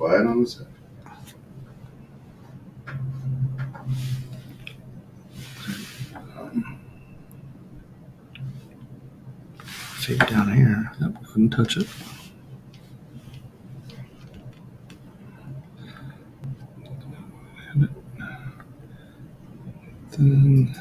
quiet on the set. See it down here. Yep, couldn't touch it. Then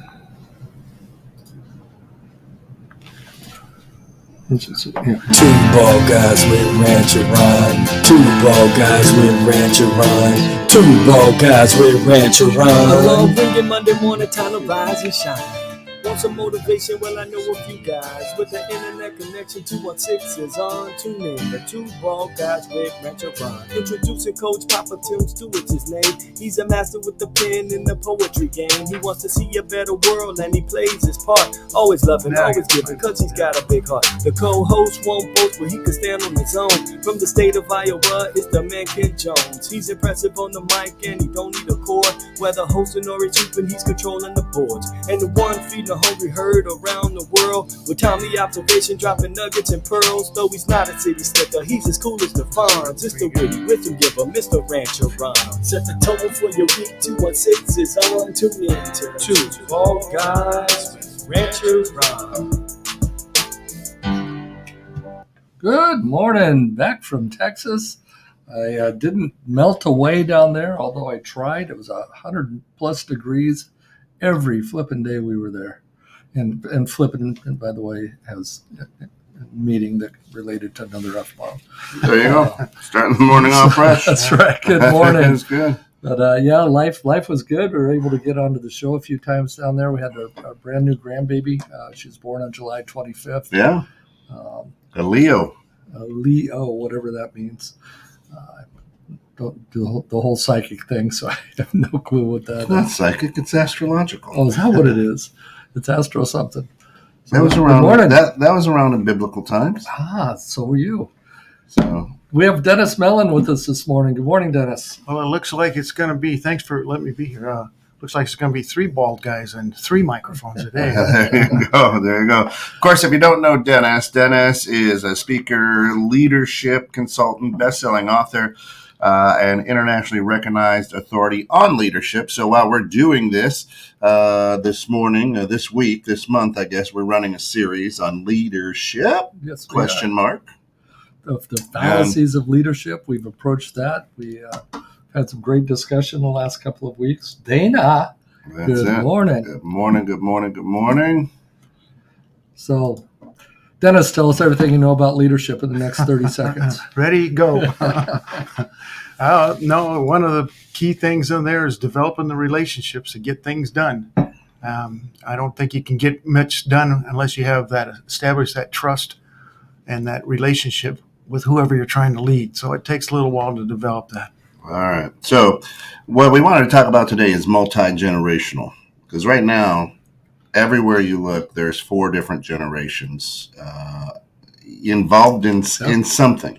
yeah. Two bald guys with ranch and run. Two bald guys with ranch and run. Two bald guys with ranch and run. I love bringing Monday morning time to rise and shine. Want some motivation? Well, I know a few guys with the internet connection. 216 is on. Tune in. The two bald guys with ranch and run. Introducing Coach Papa Tim Stewart's his name. He's a master with the pen in the poetry game. He wants to see a better world and he plays his part. Always loving, always giving, cause he's got a big heart. The co-host won't boast, but he can stand on his own. From the state of Iowa, it's the man Ken Jones. He's impressive on the mic and he don't need a cord. Whether hosting or he's hooping, he's controlling the boards. And the one feeding the hungry herd around the world. With timely observation, dropping nuggets and pearls. Though he's not a city slicker, he's as cool as the Fonz. It's the witty wisdom giver, Mr. Rancher Ron. Set the tone for your week, 216 is on. Tune in to Two Bald Guys with Rancher Ron. Good morning, back from Texas. I didn't melt away down there, although I tried. It was 100+ degrees every flipping day we were there. And flipping, and by the way, has a meeting that related to another F-bomb. There you go. Starting the morning off fresh. That's right. Good morning. It's good. But yeah, life was good. We were able to get onto the show a few times down there. We had our brand new grandbaby. She was born on July 25th. Yeah. A Leo. A Leo, whatever that means. Don't do the whole psychic thing, so I have no clue what that It's not is. psychic, it's astrological. Oh, is that what it is? It's astro something. So That was around that was around in biblical times. So were you. So We have Dennis Mellon with us this morning. Good morning, Dennis. Well, it looks like it's going to be, thanks for letting me be here. Looks like it's going to be 3 bald guys and 3 microphones today. there you go. Of course, if you don't know Dennis is a speaker, leadership consultant, best-selling author, and internationally recognized authority on leadership. So while we're doing this morning, this week, this month, I guess, we're running a series on leadership, Yes, we question mark. Of the fallacies of leadership. We've approached that. We had some great discussion the last couple of weeks. Dana, That's good it. morning. Good morning, good morning, good morning. So, Dennis, tell us everything you know about leadership in the next 30 seconds. Ready, go. No, one of the key things in there is developing the relationships to get things done. I don't think you can get much done unless you have that establish that trust and that relationship with whoever you're trying to lead. So it takes a little while to develop that. All right. So what we wanted to talk about today is multi-generational, because right now, everywhere you look, there's 4 different generations involved in something.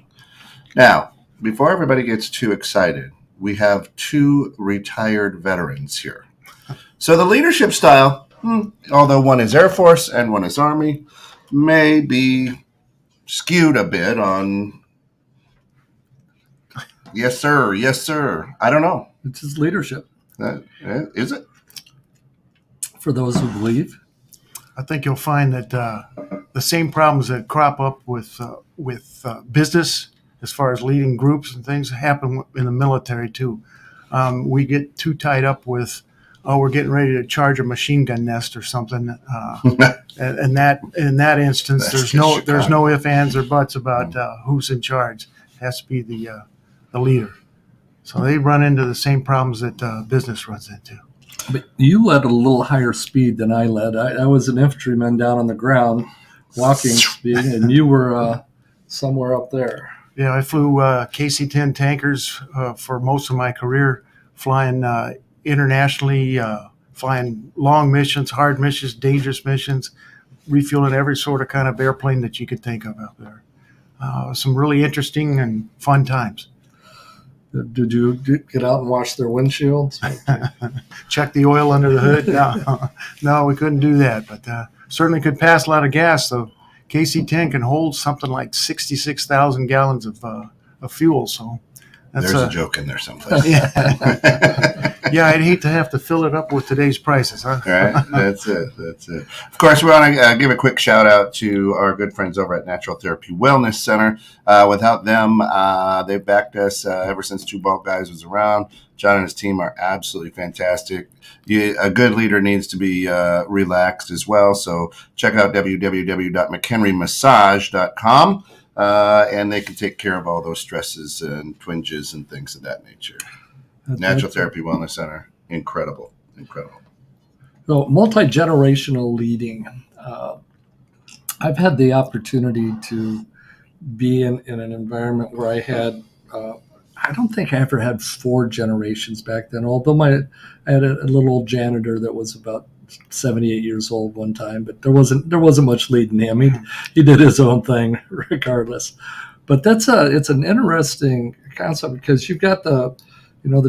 Now, before everybody gets too excited, we have 2 retired veterans here. So the leadership style, although one is Air Force and one is Army, may be skewed a bit on yes, sir, yes, sir. I don't know. It's just leadership. Is it? For those who believe. I think you'll find that the same problems that crop up with business, as far as leading groups and things, happen in the military too. We get too tied up with, we're getting ready to charge a machine gun nest or something. And that in that instance, there's no ifs, ands, or buts about who's in charge. It has to be the leader. So they run into the same problems that business runs into. But you led a little higher speed than I led. I was an infantryman down on the ground, walking speed, and you were somewhere up there. Yeah, I flew KC-10 tankers for most of my career, flying internationally, flying long missions, hard missions, dangerous missions, refueling every sort of kind of airplane that you could think of out there. Some really interesting and fun times. Did you get out and wash their windshields? Check the oil under the hood? No, we couldn't do that, but certainly could pass a lot of gas. The KC-10 can hold something like 66,000 gallons of fuel, so There's a joke in there someplace. Yeah, I'd hate to have to fill it up with today's prices, huh? Right, that's it. Of course, we want to give a quick shout out to our good friends over at Natural Therapy Wellness Center. Without them, they've backed us ever since Two Bald Guys was around. John and his team are absolutely fantastic. A good leader needs to be relaxed as well. So check out www.mchenrymassage.com, and they can take care of all those stresses and twinges and things of that nature. Natural Therapy Wellness Center, incredible. So multi-generational leading. I've had the opportunity to be in an environment where I had, I don't think I ever had 4 generations back then, although I had a little old janitor that was about 78 years old one time, but there wasn't much leading him. He did his own thing regardless. But it's an interesting concept because you've got the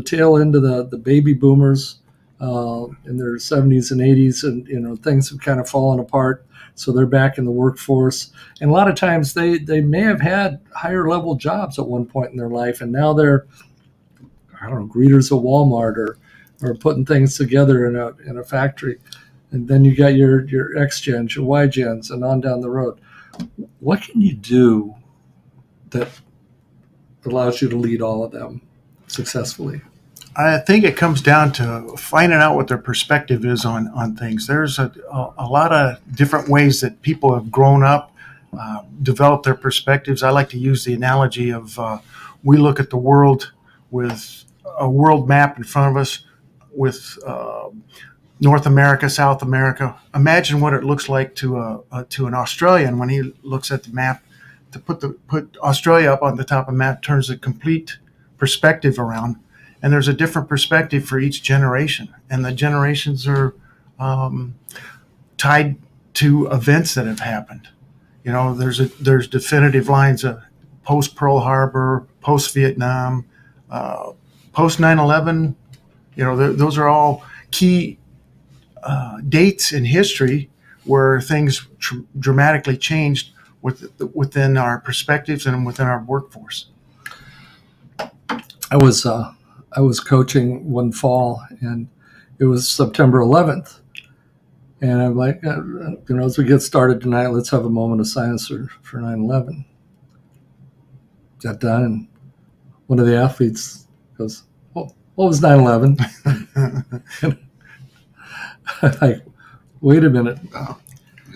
tail end of the baby boomers in their 70s and 80s, and things have kind of fallen apart. So they're back in the workforce. And a lot of times they may have had higher level jobs at one point in their life, and now they're, greeters at Walmart or putting things together in a factory. And then you got your X gens, your Y gens, and on down the road. What can you do that allows you to lead all of them successfully? I think it comes down to finding out what their perspective is on things. There's a lot of different ways that people have grown up, developed their perspectives. I like to use the analogy of we look at the world with a world map in front of us with North America, South America. Imagine what it looks like to an Australian when he looks at the map. To put Australia up on the top of the map turns a complete perspective around. And there's a different perspective for each generation. And the generations are tied to events that have happened. There's definitive lines of post Pearl Harbor, post Vietnam, post 9/11. Those are all key dates in history where things dramatically changed within our perspectives and within our workforce. I was coaching one fall, and it was September 11th. And I'm like, as we get started tonight, let's have a moment of silence for 9/11. Got done, and one of the athletes goes, well, what was 9/11? Like, wait a minute.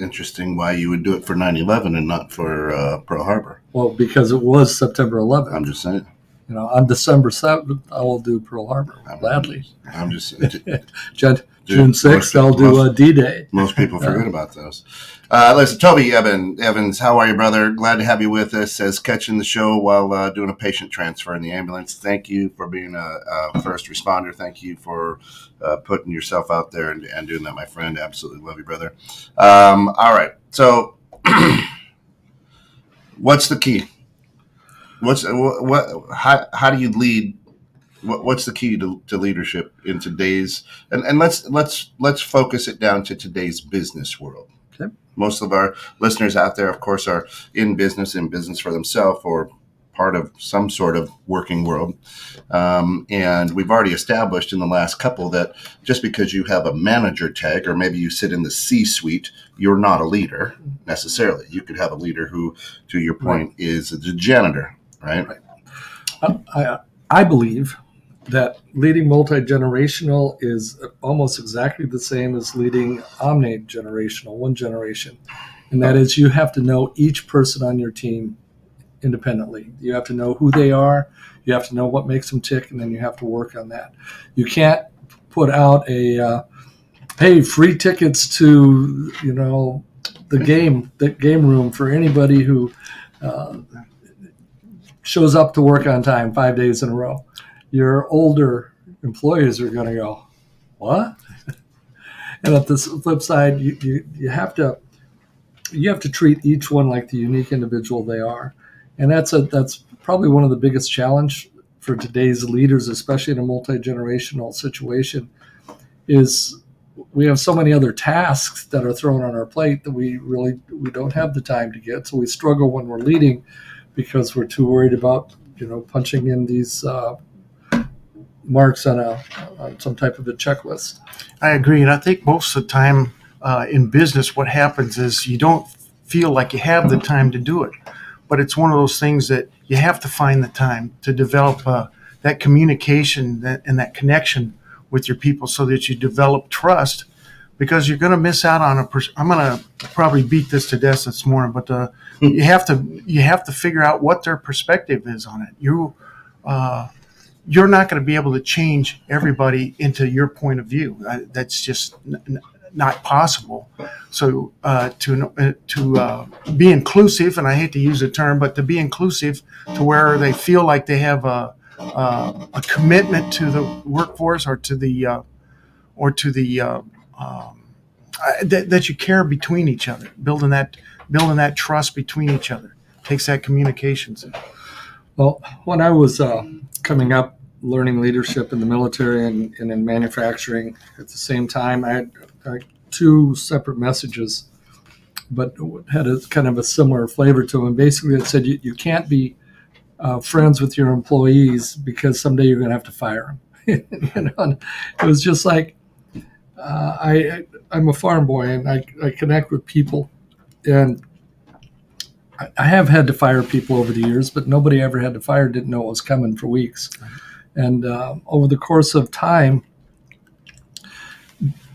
Interesting why you would do it for 9/11 and not for Pearl Harbor. Well, because it was September 11th. I'm just saying. On December 7th, I will do Pearl Harbor gladly. I'm just June 6th, I'll do D-Day. Most people forget about those. Listen, Toby Evans, how are you, brother? Glad to have you with us. Says catching the show while doing a patient transfer in the ambulance. Thank you for being a first responder. Thank you for putting yourself out there and doing that, my friend. Absolutely love you, brother. All right. So what's the key? How do you lead? What's the key to leadership in today's and let's focus it down to today's business world. Okay. Most of our listeners out there, of course, are in business for themselves or part of some sort of working world. And we've already established in the last couple that just because you have a manager tag or maybe you sit in the C-suite, you're not a leader necessarily. You could have a leader who, to your point, is a janitor. Right. I believe that leading multi-generational is almost exactly the same as leading omni-generational, one generation. And that is you have to know each person on your team independently. You have to know who they are. You have to know what makes them tick, and then you have to work on that. You can't put out hey, free tickets to, the game room for anybody who shows up to work on time 5 days in a row. Your older employees are going to go, what? And at the flip side, you have to treat each one like the unique individual they are, and that's probably one of the biggest challenge for today's leaders, especially in a multi-generational situation, is we have so many other tasks that are thrown on our plate that we don't have the time to get. So we struggle when we're leading because we're too worried about punching in these marks on some type of a checklist. I agree, and I think most of the time in business, what happens is you don't feel like you have the time to do it, but it's one of those things that you have to find the time to develop that communication and that connection with your people, so that you develop trust. Because you're going to miss out on I'm going to probably beat this to death this morning, but you have to figure out what their perspective is on it. You're not going to be able to change everybody into your point of view. That's just not possible. So to be inclusive, and I hate to use the term, but to be inclusive to where they feel like they have a commitment to the workforce or to the that you care between each other, building that trust between each other takes that communications. Well, when I was coming up, learning leadership in the military and in manufacturing at the same time, I had two separate messages, but had a kind of a similar flavor to them. Basically, it said you can't be friends with your employees because someday you're going to have to fire them. And it was just like, I'm a farm boy, and I connect with people, and I have had to fire people over the years, but nobody ever had to fire didn't know it was coming for weeks. And over the course of time,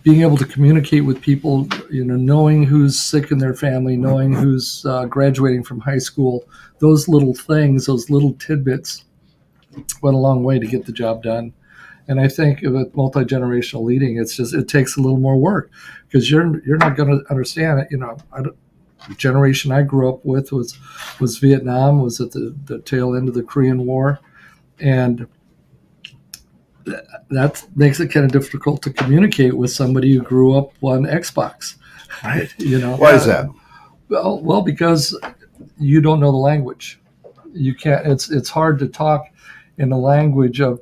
being able to communicate with people, knowing who's sick in their family, knowing who's graduating from high school, those little things, those little tidbits went a long way to get the job done. And I think with multi-generational leading, it takes a little more work, because you're not going to understand it. The generation I grew up with was Vietnam, was at the tail end of the Korean War, and that makes it kind of difficult to communicate with somebody who grew up on Xbox. Right. Why is that? Well, because you don't know the language. You can't. It's hard to talk in the language of,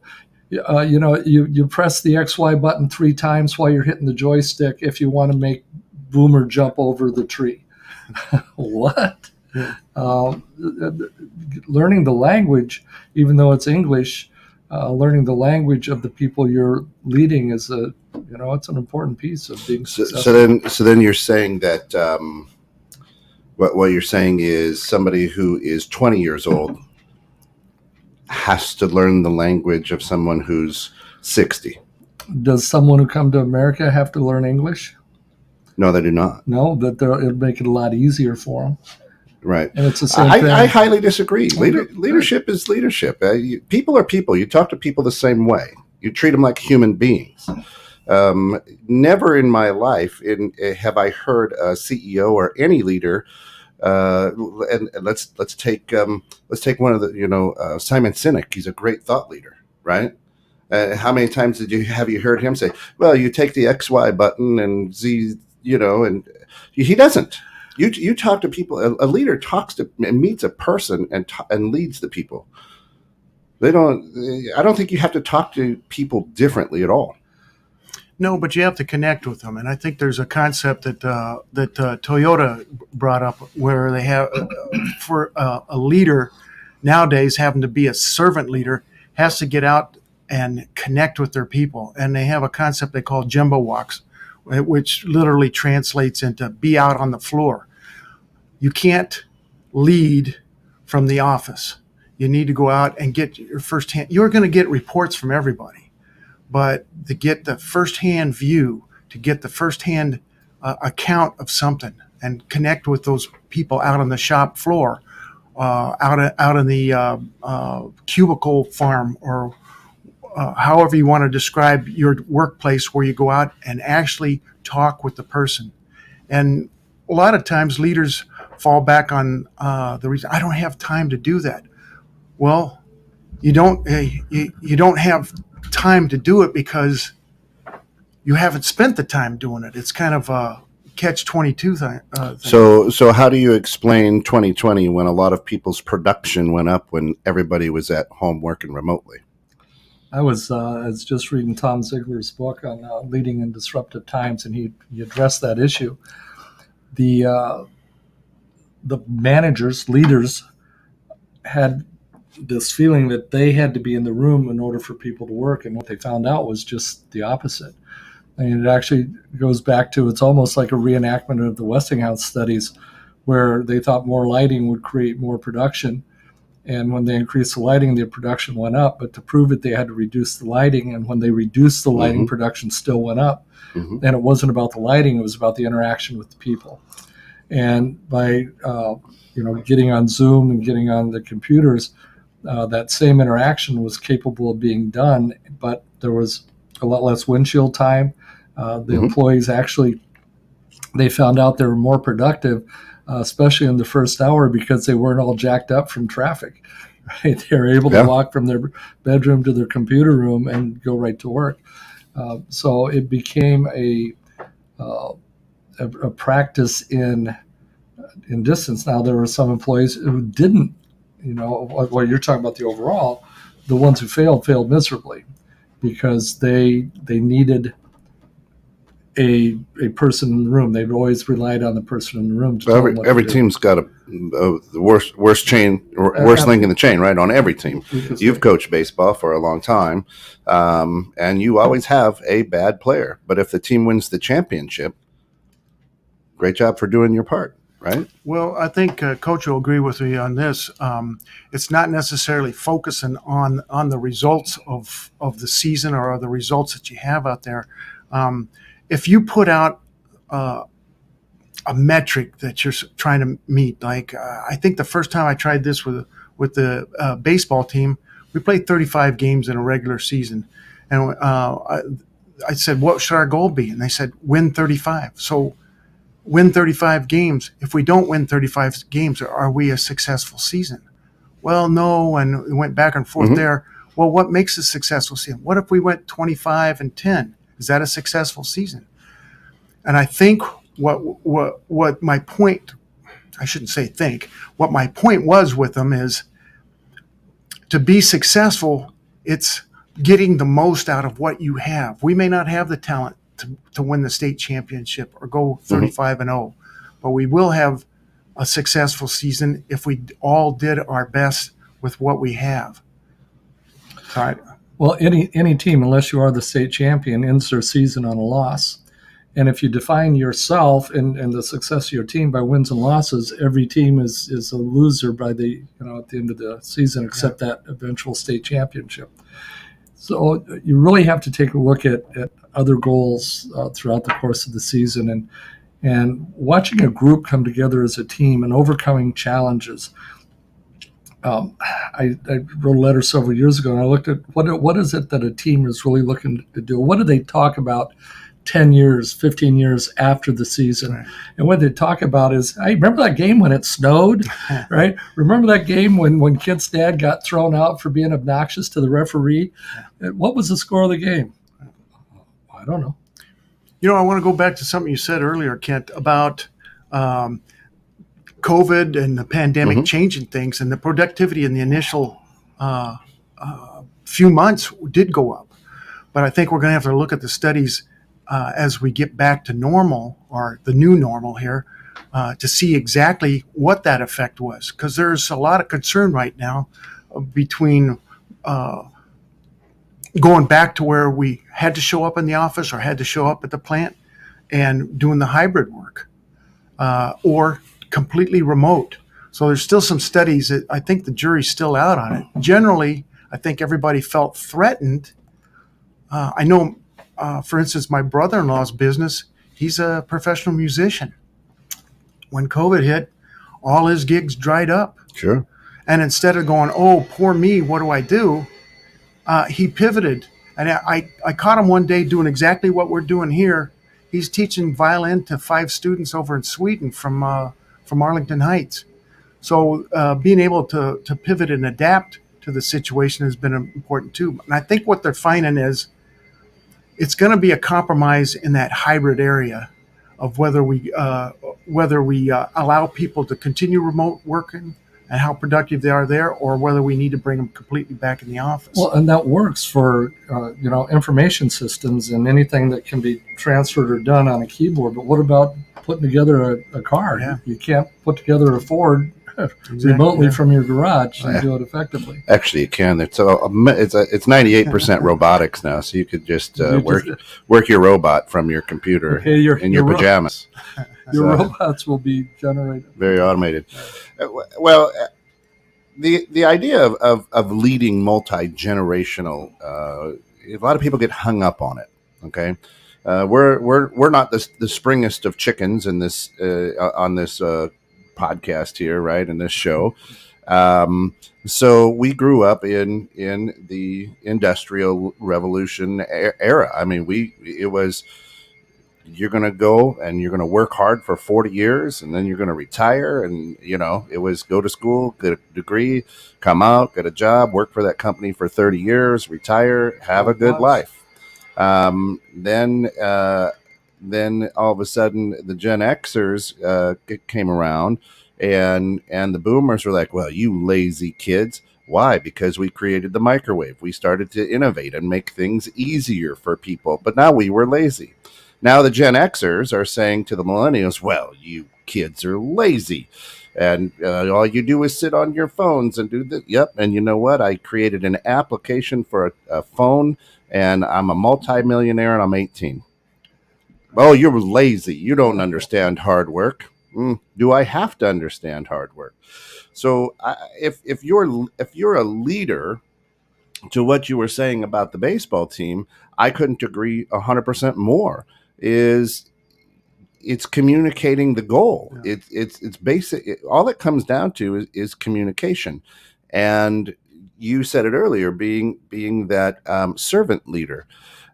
you press the XY button 3 times while you're hitting the joystick if you want to make Boomer jump over the tree. What? Yeah. Learning the language, even though it's English, learning the language of the people you're leading is it's an important piece of being successful. So then you're saying that what you're saying is somebody who is 20 years old has to learn the language of someone who's 60. Does someone who come to America have to learn English? No, they do not. No, but it'll make it a lot easier for them. Right. And it's the same thing. I highly disagree. Leadership is leadership. People are people. You talk to people the same way. You treat them like human beings. Never in my life have I heard a CEO or any leader. And let's take one of the Simon Sinek. He's a great thought leader, right? How many times have you heard him say, "Well, you take the XY button and Z," and he doesn't. You talk to people. A leader talks to and meets a person and leads the people. I don't think you have to talk to people differently at all. No, but you have to connect with them, and I think there's a concept that Toyota brought up, where they have for a leader nowadays, having to be a servant leader, has to get out and connect with their people, and they have a concept they call Jumbo walks, which literally translates into be out on the floor. You can't lead from the office. You need to go out and get your firsthand. You're going to get reports from everybody, but to get the firsthand view, to get the firsthand account of something, and connect with those people out on the shop floor, out in the cubicle farm, or however you want to describe your workplace, where you go out and actually talk with the person. And a lot of times leaders fall back on the reason, I don't have time to do that. Well, you don't have time to do it because you haven't spent the time doing it. It's kind of a catch-22 thing. So how do you explain 2020 when a lot of people's production went up when everybody was at home working remotely? I was just reading Tom Ziegler's book on leading in disruptive times, and he addressed that issue. The managers, leaders, had this feeling that they had to be in the room in order for people to work. And what they found out was just the opposite. And it actually goes back to, it's almost like a reenactment of the Westinghouse studies, where they thought more lighting would create more production. And when they increased the lighting, the production went up. But to prove it, they had to reduce the lighting. And when they reduced the lighting, production still went up. And it wasn't about the lighting, it was about the interaction with the people. And by getting on Zoom and getting on the computers, that same interaction was capable of being done, but there was a lot less windshield time. The employees actually, they found out they were more productive, especially in the first hour, because they weren't all jacked up from traffic. Right? They were able to walk from their bedroom to their computer room and go right to work. So it became a practice in distance. Now, there were some employees who didn't, while you're talking about the overall, the ones who failed miserably, because they needed a person in the room. They've always relied on the person in the room to tell them what every to do. team's got the worst link in the chain, right? On every team. You've coached baseball for a long time, and you always have a bad player. But if the team wins the championship, great job for doing your part, right? Well, I think Coach will agree with me on this. It's not necessarily focusing on the results of the season or the results that you have out there. If you put out a metric that you're trying to meet, like I think the first time I tried this with the baseball team, we played 35 games in a regular season, and I said, "What should our goal be?" And they said, "Win 35." So, win 35 games. If we don't win 35 games, are we a successful season? Well, no, and we went back and forth there. Well, what makes a successful season? What if we went 25-10? Is that a successful season? And I think what my point, I shouldn't say think, what my point was with them is, to be successful, it's getting the most out of what you have. We may not have the talent to win the state championship or go 35-0, but we will have a successful season if we all did our best with what we have. All right. Well, any team, unless you are the state champion, ends their season on a loss. And if you define yourself and the success of your team by wins and losses, every team is a loser by the at the end of the season, except that eventual state championship. So you really have to take a look at other goals throughout the course of the season, and watching a group come together as a team and overcoming challenges. I wrote a letter several years ago, and I looked at what is it that a team is really looking to do? What do they talk about 10 years, 15 years after the season? Right. And what they talk about is, hey, remember that game when it snowed, right? Remember that game when Kid's dad got thrown out for being obnoxious to the referee? What was the score of the game? I don't know. I want to go back to something you said earlier, Kent, about COVID and the pandemic changing things, and the productivity in the initial few months did go up. But I think we're going to have to look at the studies as we get back to normal, or the new normal here, to see exactly what that effect was. Because there's a lot of concern right now between going back to where we had to show up in the office or had to show up at the plant and doing the hybrid work, or completely remote. So there's still some studies that I think the jury's still out on it. Generally, I think everybody felt threatened. I know, for instance, my brother-in-law's business, he's a professional musician. When COVID hit, all his gigs dried up. Sure. And instead of going, oh, poor me, what do I do? He pivoted. And I caught him one day doing exactly what we're doing here. He's teaching violin to 5 students over in Sweden from Arlington Heights. So being able to pivot and adapt to the situation has been important too. And I think what they're finding is it's going to be a compromise in that hybrid area of whether we allow people to continue remote working and how productive they are there, or whether we need to bring them completely back in the office. Well, and that works for information systems and anything that can be transferred or done on a keyboard. But what about putting together a car? Yeah. You can't put together a Ford remotely yeah. from your garage and Yeah. do it effectively. Actually, you can. It's 98% robotics now, so you could just You just- work your robot from your computer Okay, in your pajamas. your So, robots will be generated. very automated. Well, the idea of leading multi-generational, a lot of people get hung up on it. Okay, we're not the springest of chickens in this on this podcast here, right? In this show. So we grew up in the industrial revolution era. I mean, it was, you're going to go and you're going to work hard for 40 years and then you're going to retire. And, it was go to school, get a degree, come out, get a job, work for that company for 30 years, retire, have a good life. Then all of a sudden the Gen Xers came around, and the boomers were like, well, you lazy kids. Why? Because we created the microwave. We started to innovate and make things easier for people. But now we were lazy. Now the Gen Xers are saying to the millennials, well, you kids are lazy. And all you do is sit on your phones and do this. Yep. And you know what? I created an application for a phone, and I'm a multimillionaire and I'm 18. Oh, you're lazy. You don't understand hard work. Do I have to understand hard work? So if you're a leader, to what you were saying about the baseball team, I couldn't agree 100% more. It's communicating the goal. Yeah. It's basic. All it comes down to is communication. And you said it earlier, being that servant leader.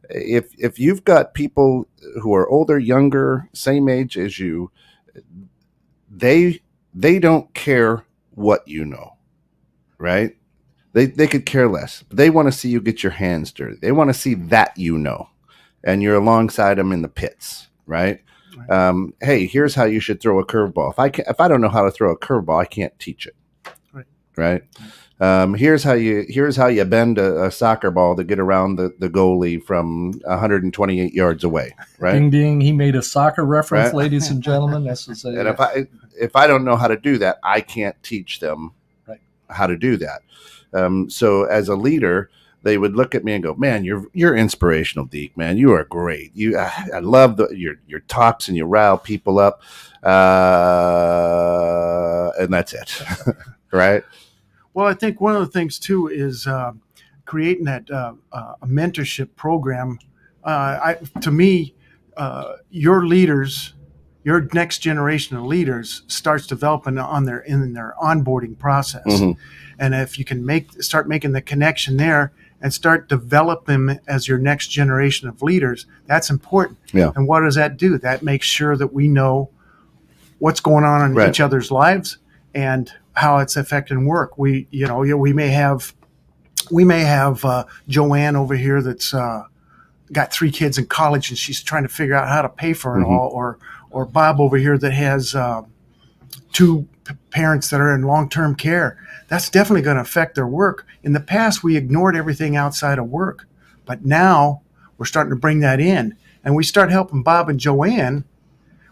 If you've got people who are older, younger, same age as you, they don't care what you know, right? They could care less. They want to see you get your hands dirty. They want to see that and you're alongside them in the pits, right? Right. Hey, here's how you should throw a curveball. If I don't know how to throw a curveball, I can't teach it, right? Here's how you bend a soccer ball to get around the goalie from 128 yards away, right? Ding ding! He made a soccer reference, Right. ladies and gentlemen. That's what And if I don't know how to do that, I can't teach them how to do that. So as a leader, they would look at me and go, "Man, you're inspirational, Deke. Man, you are great. I love your talks, and you rile people up, and that's it, right?" Well, I think one of the things too is creating that a mentorship program. To me, your leaders, your next generation of leaders, starts developing in their onboarding process. Mm-hmm. And if you can start making the connection there and start developing them as your next generation of leaders, that's important. Yeah. And what does that do? That makes sure that we know what's going on in each other's lives and how it's affecting work. We may have Joanne over here that's got 3 kids in college and she's trying to figure out how to pay for it all, or Bob over here that has 2 parents that are in long-term care. That's definitely going to affect their work. In the past, we ignored everything outside of work, but now we're starting to bring that in, and we start helping Bob and Joanne.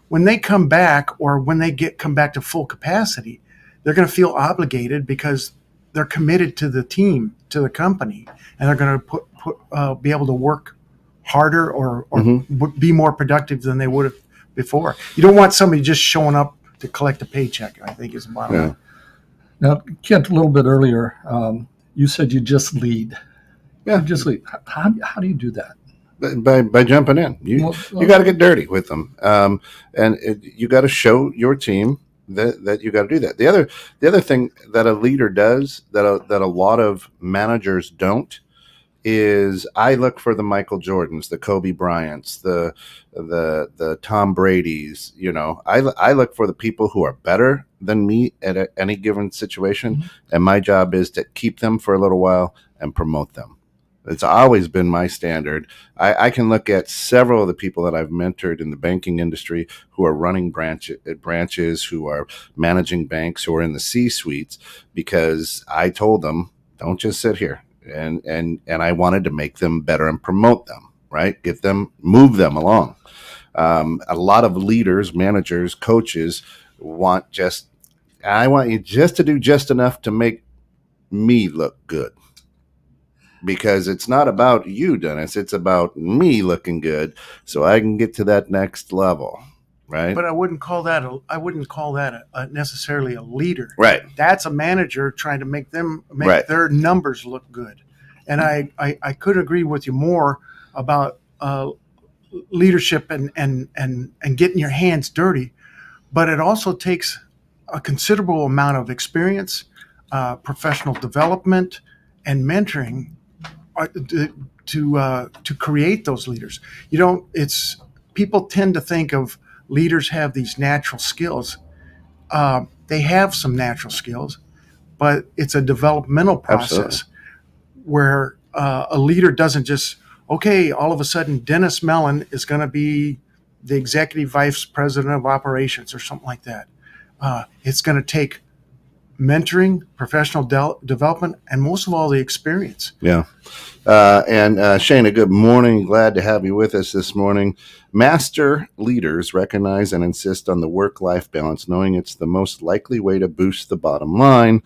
When they come back, or when they come back to full capacity, they're going to feel obligated because they're committed to the team, to the company, and they're going to be able to work harder or be more productive than they would have before. You don't want somebody just showing up to collect a paycheck, I think, is the bottom line. Now, Kent, a little bit earlier, you said you just lead. Yeah. You just lead. How do you do that? By jumping in. You got to get dirty with them, and you got to show your team that you got to do that. The other thing that a leader does that a lot of managers don't is, I look for the Michael Jordans, the Kobe Bryants, the Tom Brady's. I look for the people who are better than me at any given situation, and my job is to keep them for a little while and promote them. It's always been my standard. I can look at several of the people that I've mentored in the banking industry who are running branches, who are managing banks, who are in the C-suites, because I told them, don't just sit here. And I wanted to make them better and promote them, right? Move them along. A lot of leaders, managers, coaches want just I want you just to do just enough to make me look good. Because it's not about you, Dennis. It's about me looking good so I can get to that next level. Right. But I wouldn't call that necessarily a leader. Right. That's a manager trying to make Right. their numbers look good. And I could agree with you more about leadership and getting your hands dirty, but it also takes a considerable amount of experience, professional development, and mentoring to create those leaders. People tend to think of leaders have these natural skills. They have some natural skills, but it's a developmental process. Absolutely. Where a leader doesn't just, okay, all of a sudden Dennis Mellon is going to be the executive vice president of operations or something like that. It's going to take mentoring, professional development, and most of all, the experience. Yeah. And Shana, good morning. Glad to have you with us this morning. Master leaders recognize and insist on the work-life balance, knowing it's the most likely way to boost the bottom line.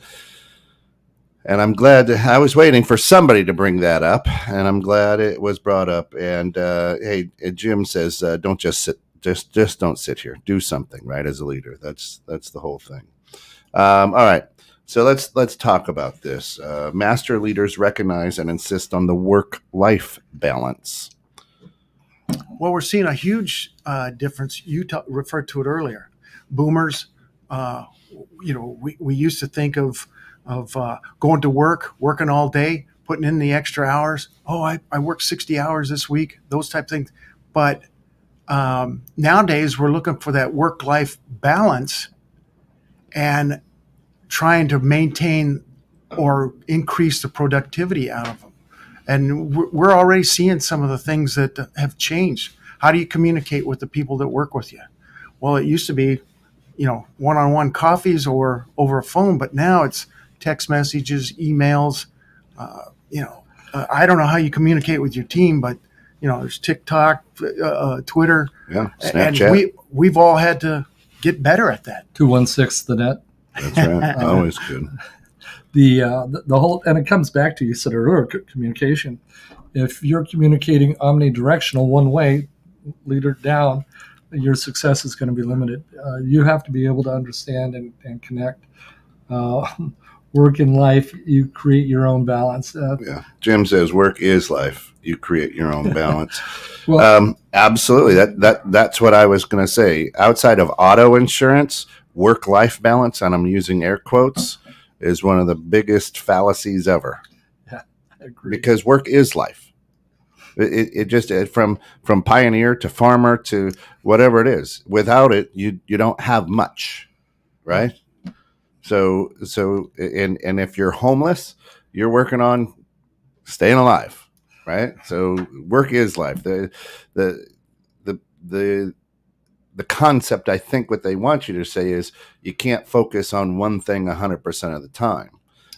And I'm glad I was waiting for somebody to bring that up, and I'm glad it was brought up. And hey, Jim says, don't just sit, just don't sit here. Do something, right? As a leader, that's the whole thing. All right, so let's talk about this. Master leaders recognize and insist on the work-life balance. Well, we're seeing a huge difference. You referred to it earlier. Boomers, we used to think of going to work, working all day, putting in the extra hours. Oh, I worked 60 hours this week, those type of things. But nowadays, we're looking for that work-life balance and trying to maintain or increase the productivity out of them. And we're already seeing some of the things that have changed. How do you communicate with the people that work with you? Well, it used to be, one-on-one coffees or over a phone, but now it's text messages, emails. I don't know how you communicate with your team, but there's TikTok, Twitter, Snapchat. And we've all had to get better at that. 216 the net. That's right. Always good. The whole, and it comes back to, you said earlier, communication. If you're communicating omnidirectional one way, leader down, your success is going to be limited. You have to be able to understand and connect. Work and life, you create your own balance. Yeah. Jim says work is life. You create your own balance. Well, Absolutely. That's what I was going to say. Outside of auto insurance, work-life balance, and I'm using air quotes, is one of the biggest fallacies ever. Yeah, I agree. Because work is life. It just from pioneer to farmer to whatever it is. Without it, you don't have much, right? So and if you're homeless, you're working on staying alive, right? So work is life. The concept, I think, what they want you to say is you can't focus on one thing 100% of the time.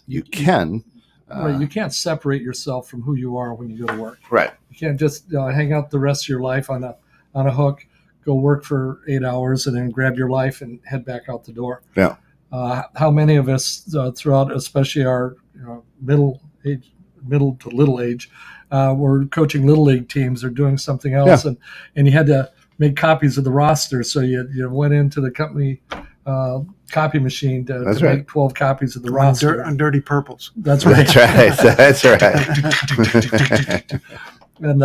You can. Right, you can't separate yourself from who you are when you go to work. Right. You can't just hang out the rest of your life on a hook, go work for 8 hours, and then grab your life and head back out the door. Yeah. How many of us throughout, especially our middle to little age, were coaching little league teams or doing something else, and you had to make copies of the roster, so you went into the company copy machine to make 12 copies of the roster on Dirty Purples. That's right. That's right. And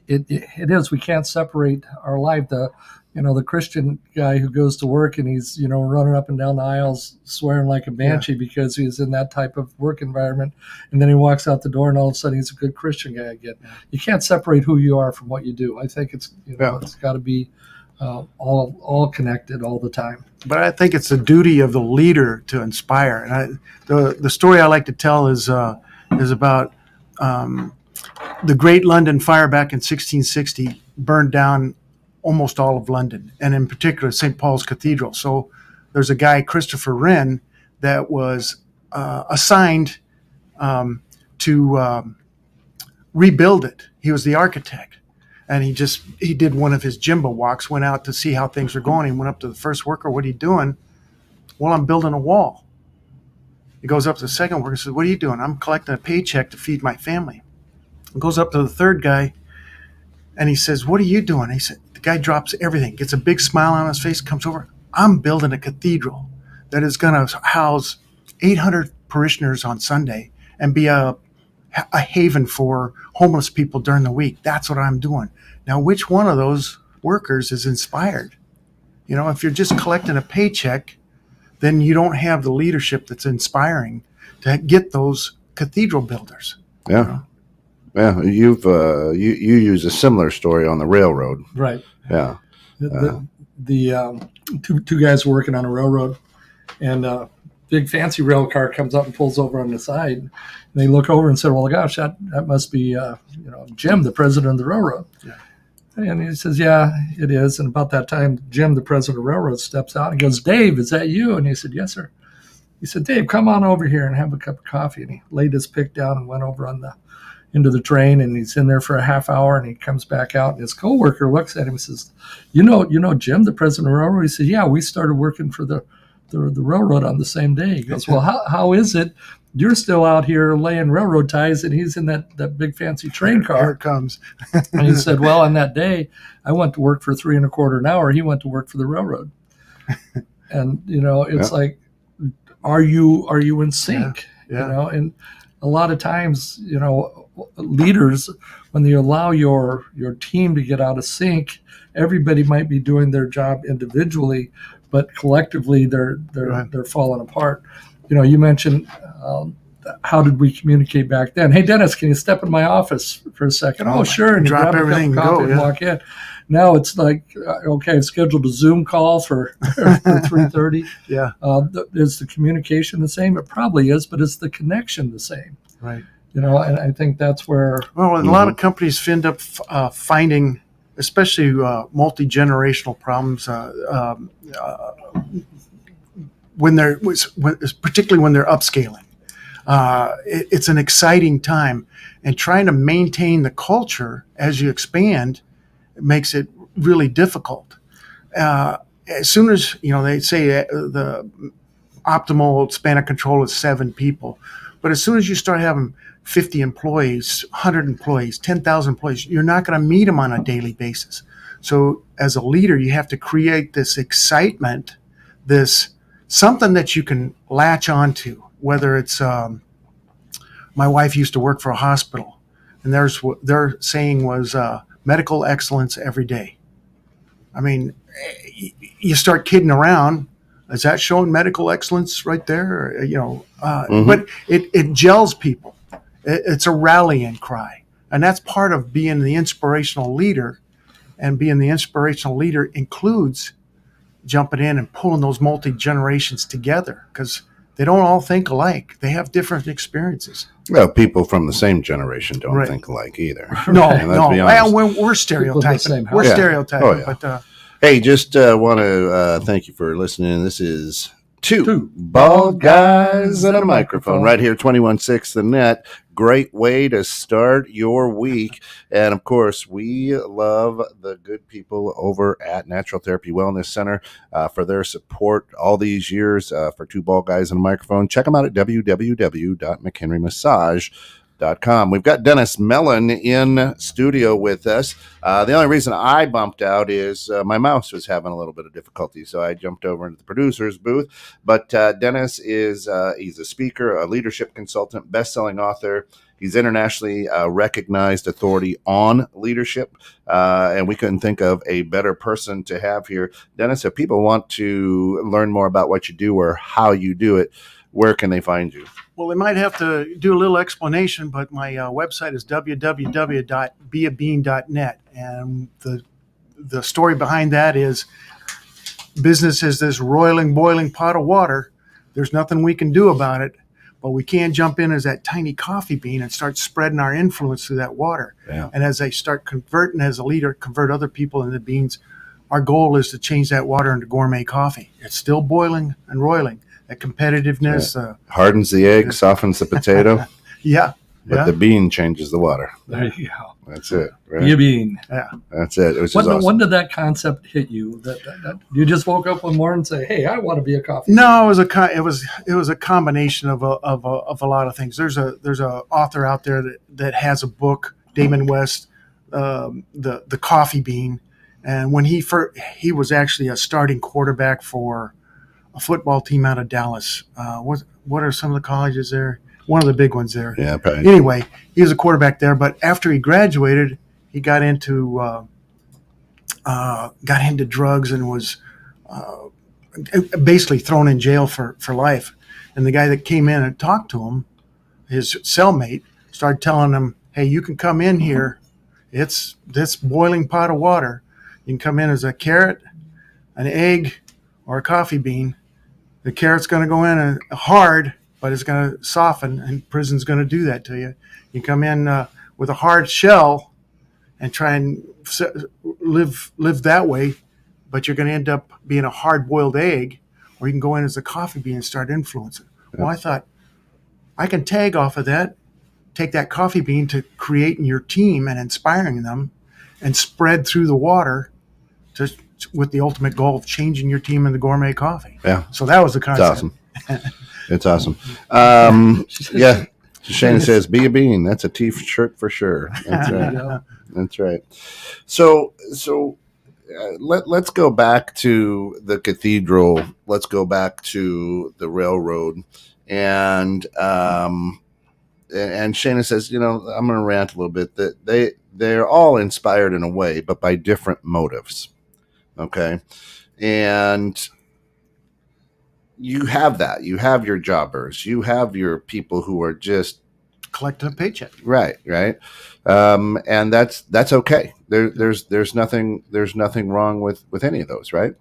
it is. We can't separate our life. The Christian guy who goes to work and he's running up and down the aisles swearing like a banshee because he's in that type of work environment, and then he walks out the door and all of a sudden he's a good Christian guy again. You can't separate who you are from what you do. I think it's it's got to be all connected all the time. But I think it's the duty of the leader to inspire. And the story I like to tell is about the Great London Fire back in 1660 burned down almost all of London, and in particular St. Paul's Cathedral. So there's a guy, Christopher Wren, that was assigned to rebuild it. He was the architect, and he did one of his Jimbo walks, went out to see how things were going. He went up to the first worker, "What are you doing?" Well, I'm building a wall. He goes up to the second worker and says, what are you doing? I'm collecting a paycheck to feed my family. He goes up to the third guy and he says, what are you doing? He said, the guy drops everything, gets a big smile on his face, comes over. I'm building a cathedral that is going to house 800 parishioners on Sunday and be a haven for homeless people during the week. That's what I'm doing. Now, which one of those workers is inspired? You know, if you're just collecting a paycheck, then you don't have the leadership that's inspiring to get those cathedral builders. Yeah. You know? Yeah. You use a similar story on the railroad. Right. Yeah. The two guys were working on a railroad, and a big fancy rail car comes up and pulls over on the side. And they look over and said, well, gosh, that must be Jim, the president of the railroad. Yeah. And he says, yeah, it is. And about that time, Jim, the president of the railroad, steps out and goes, Dave, is that you? And he said, yes, sir. He said, Dave, come on over here and have a cup of coffee. And he laid his pick down and went over into the train, and he's in there for a half hour, and he comes back out, and his coworker looks at him and says, you know Jim, the president of the railroad? He said, yeah, we started working for the railroad on the same day. He goes, well, how is it you're still out here laying railroad ties and he's in that big fancy train car? Here it comes. And he said, well, on that day, I went to work for $3.25 an hour. He went to work for the railroad. And, it's like, are you in sync? Yeah. And a lot of times, leaders, when they allow your team to get out of sync, everybody might be doing their job individually, but collectively they're falling apart. You mentioned how did we communicate back then? Hey, Dennis, can you step in my office for a second? Oh, sure. And you drop grab everything a cup of coffee and walk in. Now it's like, okay, I've scheduled a Zoom call for 3:30. Yeah. Is the communication the same? It probably is, but is the connection the same? Right. And I think that's where. Well, a lot of companies end up finding, especially multi-generational problems, particularly when they're upscaling. It's an exciting time, and trying to maintain the culture as you expand makes it really difficult. As soon as they say the optimal span of control is 7 people, but as soon as you start having 50 employees, 100 employees, 10,000 employees, you're not going to meet them on a daily basis. So as a leader, you have to create this excitement, this something that you can latch onto, whether it's my wife used to work for a hospital, and their saying was medical excellence every day. I mean, you start kidding around. Is that showing medical excellence right there? But it gels people. It's a rallying cry. And that's part of being the inspirational leader. And being the inspirational leader includes jumping in and pulling those multi-generations together, because they don't all think alike. They have different experiences. Well, people from the same generation don't think alike either. No. Well, we're stereotyping. We're stereotyping. Oh, yeah. But hey, just want to thank you for listening. This is Two Bald Guys and a Microphone right here, 21.6 The Net. Great way to start your week. And, of course, we love the good people over at Natural Therapy Wellness Center for their support all these years for Two Bald Guys and a Microphone. Check them out at www.mchenrymassage.com. We've got Dennis Mellon in studio with us. The only reason I bumped out is my mouse was having a little bit of difficulty, so I jumped over into the producer's booth. But Dennis he's a speaker, a leadership consultant, best-selling author. He's internationally recognized authority on leadership, and we couldn't think of a better person to have here. Dennis, if people want to learn more about what you do or how you do it, where can they find you? Well, they might have to do a little explanation, but my website is www.beabean.net. And the story behind that is business is this roiling, boiling pot of water. There's nothing we can do about it, but we can jump in as that tiny coffee bean and start spreading our influence through that water. Yeah. And as I start converting as a leader, convert other people into beans, our goal is to change that water into gourmet coffee. It's still boiling and roiling. That competitiveness. Hardens the egg, softens the potato. Yeah. but Yeah. the bean changes the water. There you go. That's it. Be a Right? bean. That's it. Which is When, awesome. when did that concept hit you? That you just woke up one morning and say, "Hey, I want to be a coffee." No, it was a combination of a lot of things. There's a author out there that has a book, Damon West, the coffee bean, and when he was actually a starting quarterback for a football team out of Dallas. What are some of the colleges there? One of the big ones there. Yeah, probably. Anyway, he was a quarterback there, but after he graduated, he got into drugs and was basically thrown in jail for life. And the guy that came in and talked to him, his cellmate, started telling him, "Hey, you can come in here. It's this boiling pot of water. You can come in as a carrot, an egg, or a coffee bean. The carrot's going to go in hard, but it's going to soften, and prison's going to do that to you. You come in with a hard shell and try and live that way, but you're going to end up being a hard-boiled egg, or you can go in as a coffee bean and start influencing." Well, I thought, I can tag off of that, take that coffee bean to creating your team and inspiring them, and spread through the water with the ultimate goal of changing your team into gourmet coffee. Yeah. So that was the It's concept. awesome. It's awesome. Yeah. Shana says, "Be a bean." That's a T-shirt for sure. That's There right. you go. That's right. So let's go back to the cathedral. Let's go back to the railroad, and Shana says, I'm going to rant a little bit that they're all inspired in a way, but by different motives. Okay, and you have that. You have your jobbers. You have your people who are just Collecting a paycheck. right, and that's okay. There's nothing wrong with any of those, right?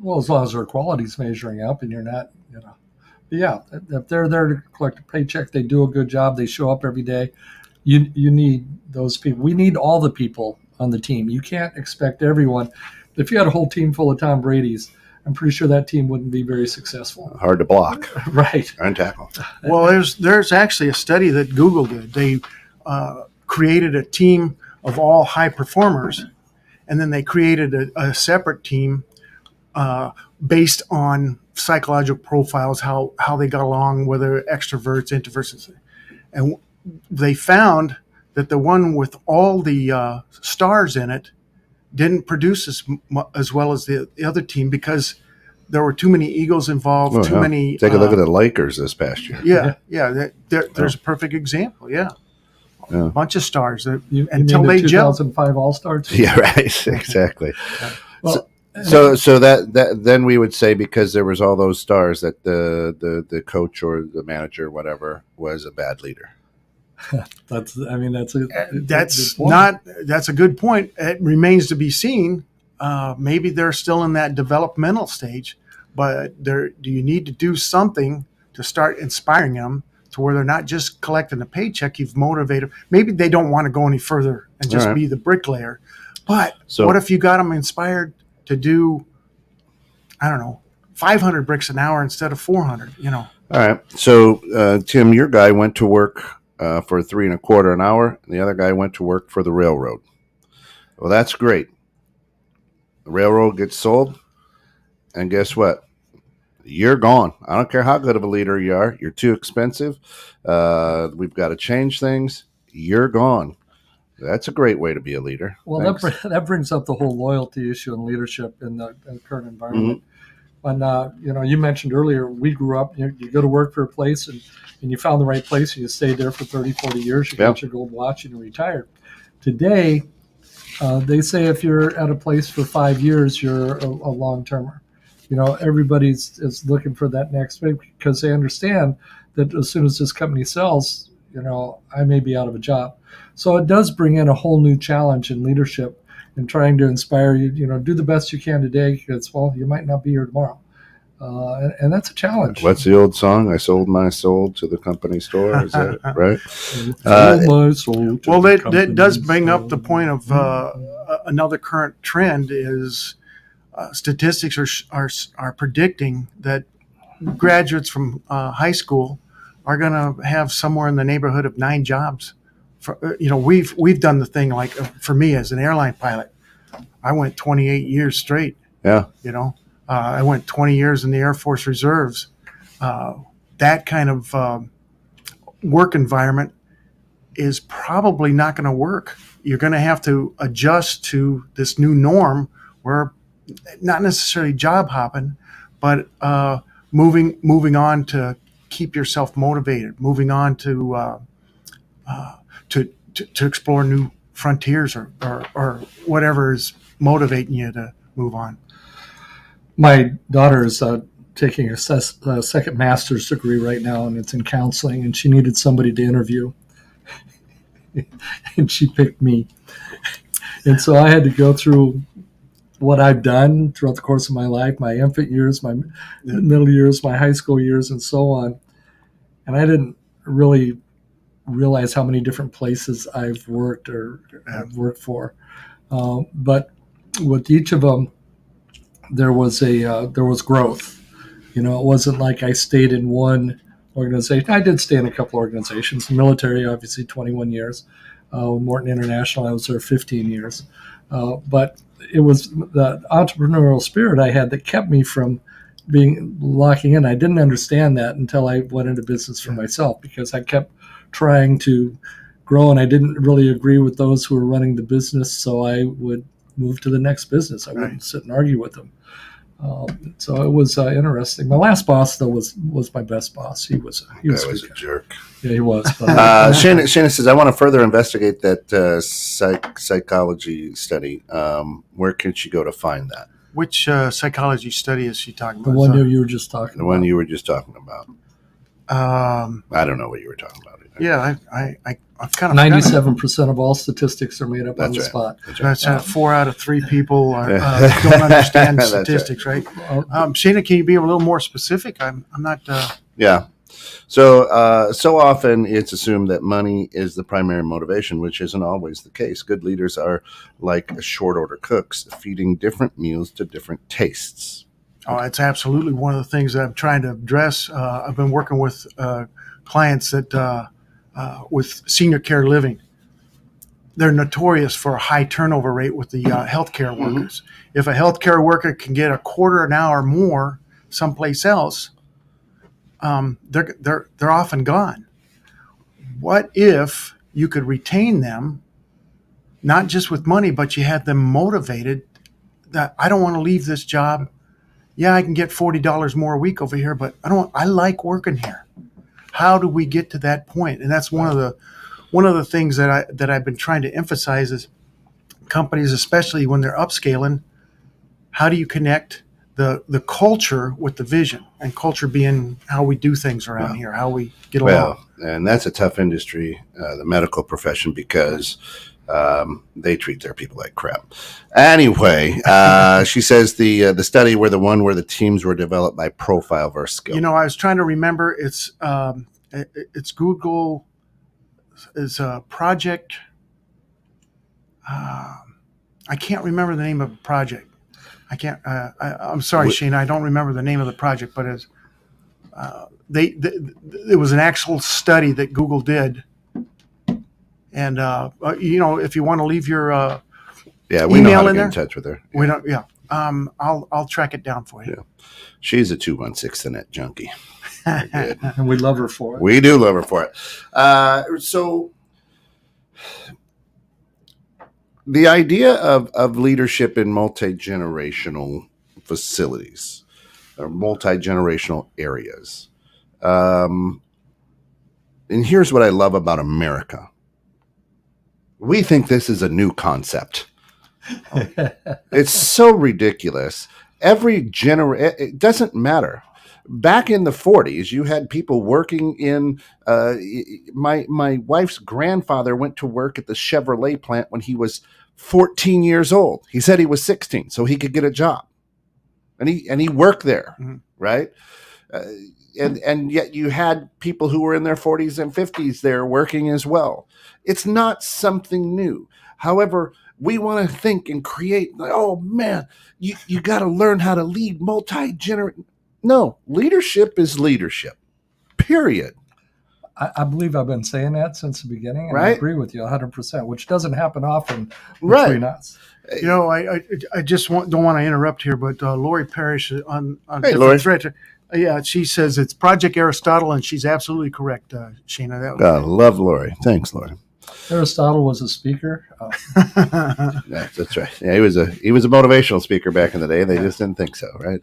Well, as long as their quality's measuring up, and you're not, But yeah, if they're there to collect a paycheck, they do a good job. They show up every day. You need those people. We need all the people on the team. You can't expect everyone. If you had a whole team full of Tom Brady's, I'm pretty sure that team wouldn't be very successful. Hard to block Right. and tackle. Well, there's actually a study that Google did. They created a team of all high performers, and then they created a separate team based on psychological profiles, how they got along, whether extroverts, introverts, and they found that the one with all the stars in it didn't produce as well as the other team because there were too many egos involved, too many. Take a look at the Lakers this past year. Yeah. There's a perfect example. Yeah. Yeah. A bunch of stars that You until mean they the gel. 2005 All-Star team? Yeah, right. Exactly. Well, So that then we would say because there was all those stars that the coach or the manager, whatever, was a bad leader. that's a That's a good point. It remains to be seen. Maybe they're still in that developmental stage, but do you need to do something to start inspiring them to where they're not just collecting a paycheck? You've motivated. Maybe they don't want to go any further and just be the bricklayer. But what if you got them inspired to do, I don't know, 500 bricks an hour instead of 400? All right. So Tim, your guy went to work for $3.25 an hour, and the other guy went to work for the railroad. Well, that's great. The railroad gets sold, and guess what? You're gone. I don't care how good of a leader you are. You're too expensive. We've got to change things. You're gone. That's a great way to be a leader. Well, that brings up the whole loyalty issue and leadership in the current environment. Mm-hmm. When you mentioned earlier, we grew up. You go to work for a place, and you found the right place, and you stayed there for 30, 40 years. You got your gold watch, and you retired. Today, they say if you're at a place for 5 years, you're a long-termer. Everybody's is looking for that next thing because they understand that as soon as this company sells, I may be out of a job. So it does bring in a whole new challenge in leadership and trying to inspire you, do the best you can today because, you might not be here tomorrow. And that's a challenge. What's the old song? I sold my soul to the company store. Is that right? That does bring up the point of another current trend is statistics are predicting that graduates from high school are going to have somewhere in the neighborhood of 9 jobs. We've done the thing like for me as an airline pilot, I went 28 years straight. Yeah. I went 20 years in the Air Force Reserves. That kind of work environment is probably not going to work. You're going to have to adjust to this new norm where not necessarily job hopping, but moving on to keep yourself motivated, moving on to explore new frontiers or whatever is motivating you to move on. My daughter is taking a second master's degree right now, and it's in counseling, and she needed somebody to interview. And she picked me. And so I had to go through what I've done throughout the course of my life, my infant years, my middle years, my high school years, and so on. And I didn't really realize how many different places I've worked or have worked for. But with each of them, there was growth. It wasn't like I stayed in one organization. I did stay in a couple organizations. The military, obviously, 21 years. Morton International, I was there 15 years. But it was the entrepreneurial spirit I had that kept me from locking in. I didn't understand that until I went into business for myself, because I kept trying to grow, and I didn't really agree with those who were running the business, so I would move to the next business. I wouldn't sit and argue with them. So it was interesting. My last boss, though, was my best boss. He was a jerk. Yeah, he was. But, Shana says, I want to further investigate that psychology study. Where can she go to find that? Which psychology study is she talking about? The one you were just talking about. The one you were just talking about. I don't know what you were talking about either. Yeah, I've kind of 97% of all statistics are made up on the spot. That's 4 out of 3 people don't understand statistics, right? Shana, can you be a little more specific? I'm not. Yeah. So often it's assumed that money is the primary motivation, which isn't always the case. Good leaders are like short order cooks, feeding different meals to different tastes. Oh, it's absolutely one of the things that I'm trying to address. I've been working with clients that with senior care living. They're notorious for a high turnover rate with the healthcare workers. If a healthcare worker can get a quarter an hour more someplace else, they're often gone. What if you could retain them, not just with money, but you had them motivated that I don't want to leave this job. Yeah, I can get $40 more a week over here, but I like working here. How do we get to that point? And that's one of the things that I've been trying to emphasize is companies, especially when they're upscaling, how do you connect the culture with the vision, and culture being how we do things around here, how we get along. Well, and that's a tough industry, the medical profession, because they treat their people like crap. Anyway, she says the study were the one where the teams were developed by profile versus skill. I was trying to remember. It's Google is a project. I can't remember the name of the project. I can't. I'm sorry, Shane. I don't remember the name of the project, but it was an actual study that Google did. And if you want to leave your we know email how to in get there, in touch with her. We don't. Yeah, I'll track it down for you. Yeah. She's a 216 net junkie. And we love her for it. We do love her for it. So the idea of leadership in multi-generational facilities or multi-generational areas. And here's what I love about America. We think this is a new concept. It's so ridiculous. It doesn't matter. Back in the 40s, you had people working in. My wife's grandfather went to work at the Chevrolet plant when he was 14 years old. He said he was 16, so he could get a job, and he worked there, right? And yet you had people who were in their 40s and 50s there working as well. It's not something new. However, we want to think and create. Oh man, you got to learn how to lead multi-generation. No, leadership is leadership, period. I believe I've been saying that since the beginning, and I Right. agree with you 100%, which doesn't happen often Right. between us. You know, I just don't want to interrupt here, but Lori Parrish on Hey, different Lori. thread. Yeah, she says it's Project Aristotle, and she's absolutely correct, Shana. That God, love Lori. Thanks, Lori. Aristotle was a speaker. That's right. Yeah, he was a motivational speaker back in the day. They just didn't think so, right?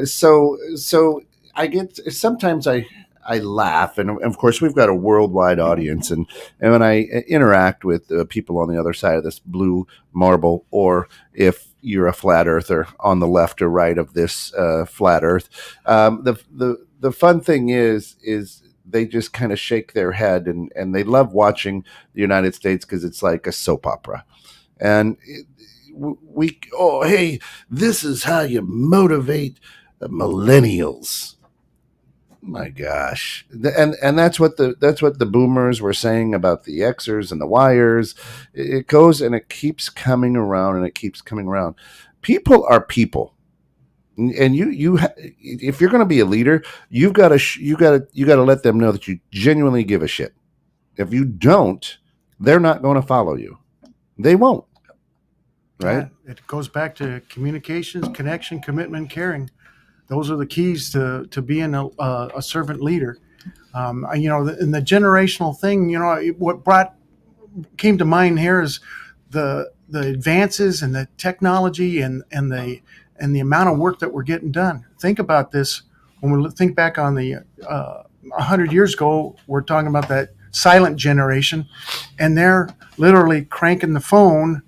So I get sometimes I laugh, and of course we've got a worldwide audience, and when I interact with people on the other side of this blue marble, or if you're a flat earther on the left or right of this flat Earth, the fun thing is they just kind of shake their head, and they love watching the United States because it's like a soap opera. And hey, this is how you motivate the millennials. My gosh. And that's what the boomers were saying about the Xers and the Yers. It goes and it keeps coming around, and it keeps coming around. People are people. And if you're going to be a leader, you got to let them know that you genuinely give a shit. If you don't, they're not going to follow you. They won't. Right? Yeah, it goes back to communications, connection, commitment, caring. Those are the keys to being a servant leader. You know, and the generational thing. You know, what came to mind here is the advances and the technology and the amount of work that we're getting done. Think about this when we think back on the 100 years ago. We're talking about that silent generation, and they're literally cranking the phone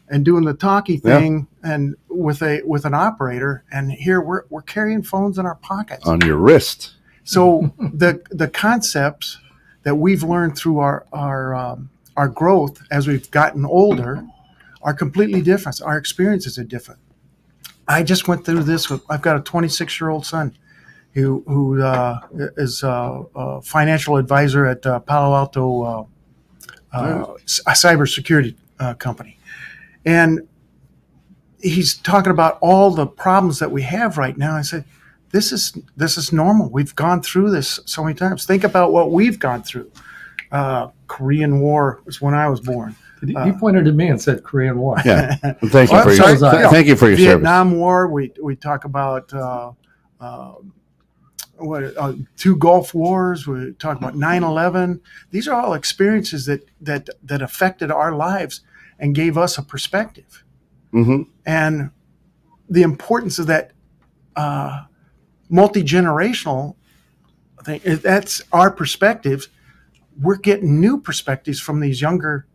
and doing the talkie thing, and with an operator. And here we're carrying phones in our pockets on your wrist. So the concepts that we've learned through our growth as we've gotten older are completely different. Our experiences are different. I just went through this I've got a 26-year-old son who is a financial advisor at Palo Alto, a cybersecurity company. And he's talking about all the problems that we have right now. I said, this is normal. We've gone through this so many times. Think about what we've gone through. Korean War was when I was born. He pointed at me and said Korean War. Yeah. Thank you for your Vietnam service. War. We talk about two Gulf Wars. We talk about 9/11. These are all experiences that affected our lives and gave us a perspective. Mm-hmm. And the importance of that multi-generational thing, that's our perspectives. We're getting new perspectives from these younger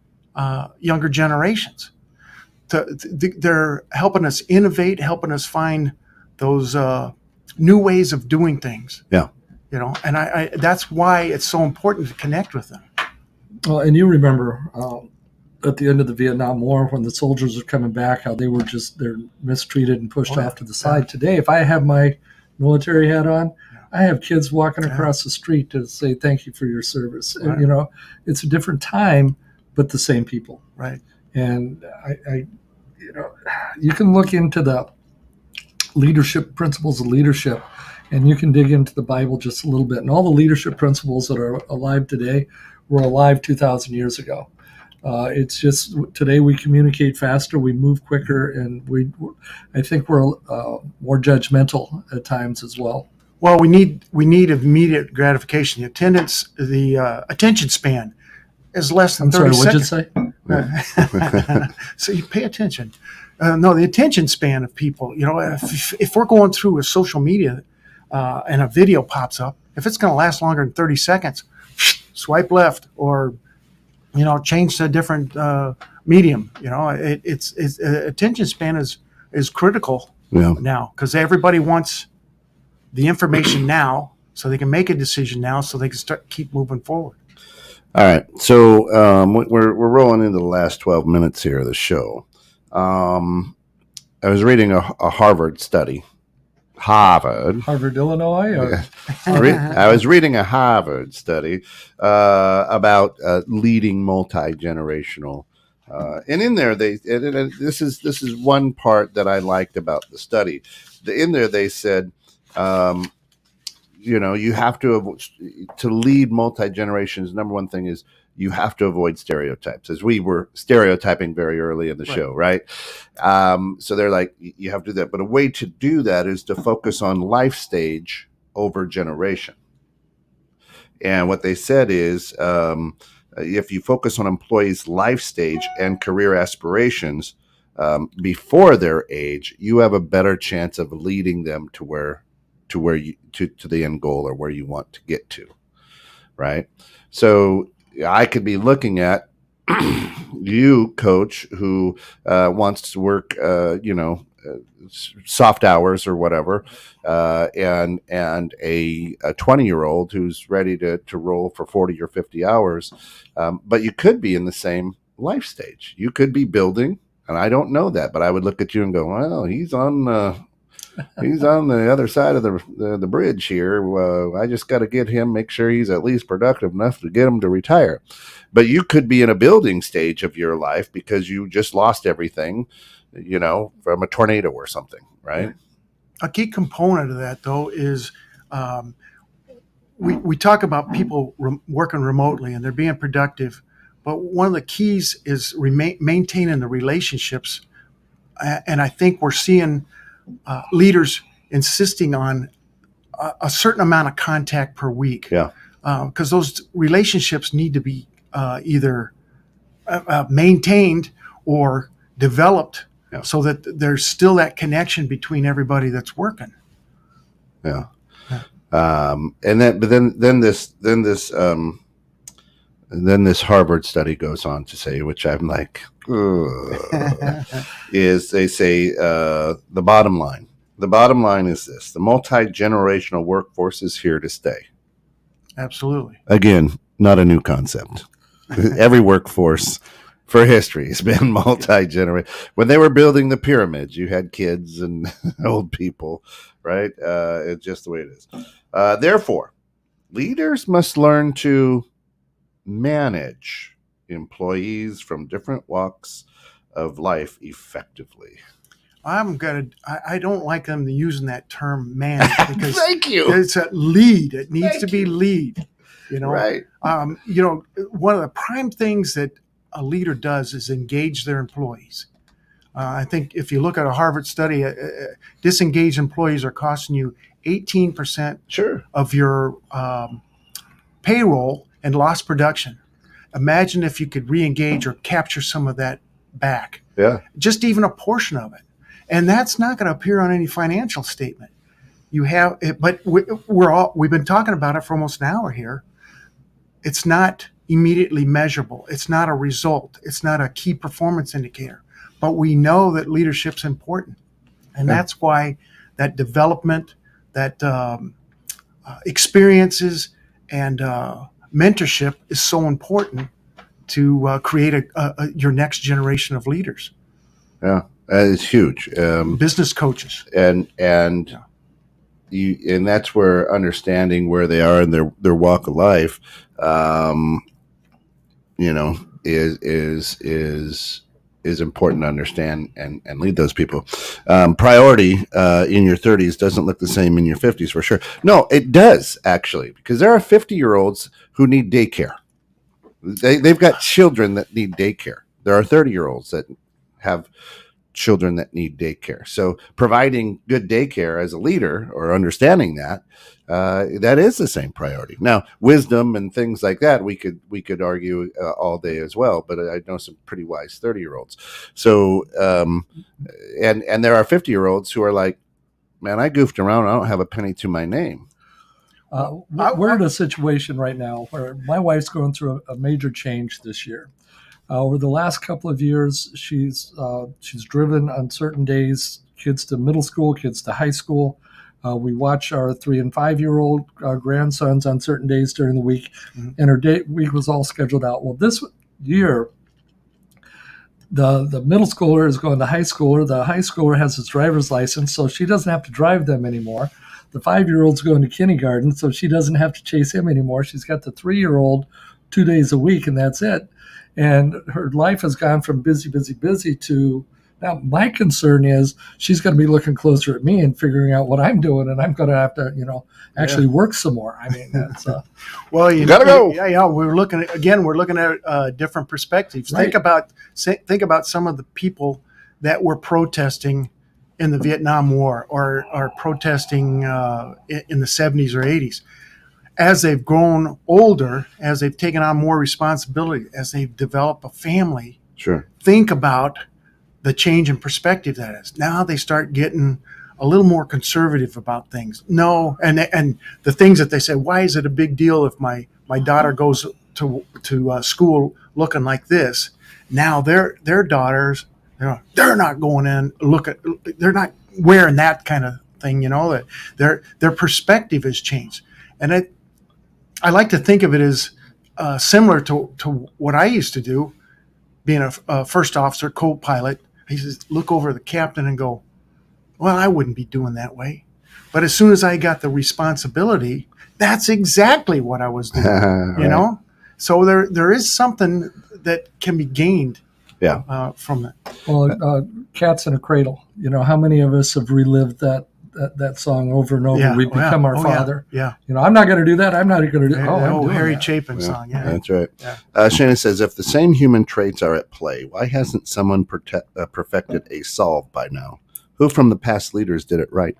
generations. They're helping us innovate, helping us find those new ways of doing things. Yeah. You know, and I that's why it's so important to connect with them. Well, and you remember at the end of the Vietnam War, when the soldiers were coming back, how they're mistreated and pushed off to the side. Yeah. Today, if I have my military hat on, I have kids walking across the street to say thank you for your service. Right. And, you know, it's a different time, but the same people. Right. And you can look into the leadership principles of leadership, and you can dig into the Bible just a little bit. And all the leadership principles that are alive today were alive 2,000 years ago. It's just today we communicate faster, we move quicker, and I think we're more judgmental at times as well. Well, we need immediate gratification. The attention span is less than 30 seconds. What'd you say? So you pay attention. No, the attention span of people. You know, if we're going through a social media and a video pops up, if it's going to last longer than 30 seconds, swipe left or change to a different medium. You know, it's attention span is critical now because everybody wants the information now, so they can make a decision now, so they can keep moving forward. All right, so we're rolling into the last 12 minutes here of the show. I was reading a Harvard study. Harvard, Illinois? Or? I was reading a Harvard study about leading multi-generational. And in there, this is one part that I liked about the study. In there, they said you have to lead multi-generations. Number one thing is you have to avoid stereotypes, as we were stereotyping very early in the show, right? So they're like, you have to do that. But a way to do that is to focus on life stage over generation. And what they said is, if you focus on employees' life stage and career aspirations before their age, you have a better chance of leading them to the end goal or where you want to get to, right? So I could be looking at you, coach, who wants to work, soft hours or whatever, and a 20-year-old who's ready to roll for 40 or 50 hours. But you could be in the same life stage. You could be building, and I don't know that, but I would look at you and go, well, he's on the other side of the bridge here. I just got to get him, make sure he's at least productive enough to get him to retire. But you could be in a building stage of your life because you just lost everything, from a tornado or something, right? A key component of that, though, is we talk about people working remotely and they're being productive, but one of the keys is maintaining the relationships. And I think we're seeing leaders insisting on a certain amount of contact per week. Yeah. Because those relationships need to be either maintained or developed, so that there's still that connection between everybody that's working. Yeah. And then this Harvard study goes on to say, which I'm like, is they say the bottom line. The bottom line is this: the multi-generational workforce is here to stay. Absolutely. Again, not a new concept. Every workforce for history has been multi-generational. When they were building the pyramids, you had kids and old people, right? It's just the way it is. Therefore, leaders must learn to manage employees from different walks of life effectively. I don't like them using that term manage because Thank you. It's a lead. It needs to be lead. Right. One of the prime things that a leader does is engage their employees. I think if you look at a Harvard study, disengaged employees are costing you 18% of your payroll and lost production. Imagine if you could re-engage or capture some of that back. Yeah. Just even a portion of it. And that's not going to appear on any financial statement. You have it, but we've been talking about it for almost an hour here. It's not immediately measurable. It's not a result. It's not a key performance indicator. But we know that leadership's important. And that's why that development, that experiences and mentorship is so important to create your next generation of leaders. Yeah, it's huge. Business coaches. And that's where understanding where they are in their walk of life, is important to understand and lead those people. Priority in your 30s doesn't look the same in your 50s for sure. No, it does actually, because there are 50-year-olds who need daycare. They've got children that need daycare. There are 30-year-olds that have children that need daycare. So providing good daycare as a leader, or understanding that, that is the same priority. Now, wisdom and things like that, we could argue all day as well, but I know some pretty wise 30-year-olds. So, and there are 50-year-olds who are like, man, I goofed around. I don't have a penny to my name. We're in a situation right now where my wife's going through a major change this year. Over the last couple of years, she's driven on certain days kids to middle school, kids to high school. We watch our 3 and 5-year-old grandsons on certain days during the week, and her week was all scheduled out. Well, this year, the middle schooler is going to high schooler. The high schooler has his driver's license, so she doesn't have to drive them anymore. The 5-year-old's going to kindergarten, so she doesn't have to chase him anymore. She's got the 3-year-old 2 days a week, and that's it. And her life has gone from busy, busy, busy to Now, my concern is she's going to be looking closer at me and figuring out what I'm doing, and I'm going to have to, actually work some more. I mean, that's Well, You gotta go. Yeah. We're looking at different perspectives. Right. Think about some of the people that were protesting in the Vietnam War or are protesting in the 70s or 80s. As they've grown older, as they've taken on more responsibility, as they've developed a family, Sure. think about the change in perspective that is. Now they start getting a little more conservative about things. No, and the things that they say, why is it a big deal if my daughter goes to school looking like this? Now their daughters, they're not going in they're not wearing that kind of thing. That their perspective has changed, and I like to think of it as similar to what I used to do, being a first officer, co-pilot. He says, look over the captain and go, well, I wouldn't be doing that way. But as soon as I got the responsibility, that's exactly what I was doing, Right. So there is something that can be gained from that. well, Cats in a Cradle. How many of us have relived that song over and over? Yeah. We become our Oh, father. Yeah. I'm not going to do that. I'm not going to do. Oh, I'm doing Harry that. Chapin song. Yeah. That's right. Yeah. Shannon says, if the same human traits are at play, why hasn't someone perfected a solve by now? Who from the past leaders did it right?